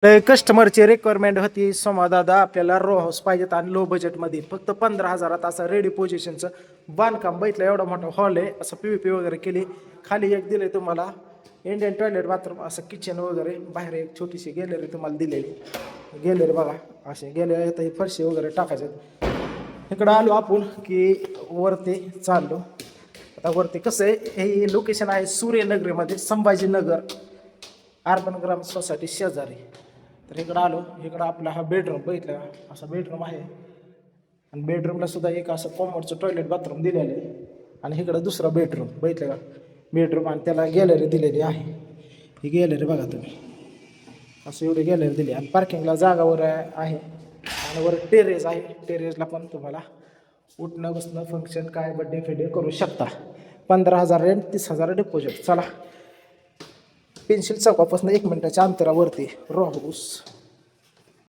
कस्टमरची requirement होती दादा आपल्याला रो हाऊस पाहिजेत आणि लो बजेटमध्ये फक्त 15,000 असं रेडी पोझिशनचं बांधकाम बघितलं. एवढा मोठा हॉल आहे, असं PVP वगैरे केली. खाली एक दिले तुम्हाला इंडियन टॉयलेट बाथरूम, असं किचन वगैरे. बाहेर एक छोटीशी गॅलरी तुम्हाला दिलेली. गॅलरी बघा असे गॅलरी आता ही फरशी वगैरे टाकायचे. इकडं आलो आपण की वरती चाललो. आता वरती कसं आहे, हे लोकेशन आहे सूर्यनगरीमध्ये, संभाजीनगर अर्बन ग्राम सोसायटी शेजारी. तर इकडं आलो. इकडं आपला हा बेडरूम बघितला, असा बेडरूम आहे. आणि बेडरूमला सुद्धा एक असं कॉमोडचं टॉयलेट बाथरूम दिलेलं आहे. आणि इकडं दुसरा बेडरूम बघितलं का, बेडरूम आणि त्याला गॅलरी दिलेली आहे. ही गॅलरी बघा तुम्ही, असं एवढी गॅलरी दिली. आणि पार्किंगला जागावर आहे. आणि वर टेरेस आहे. टेरेसला पण तुम्हाला उठणं बसणं फंक्शन काय बड्डे फिडे करू शकता. 15,000 रेंट, 30,000 डिपॉझिट. चला, पेन्सिल चौकापासून 1 मिनिटाच्या अंतरावरती रो हाऊस.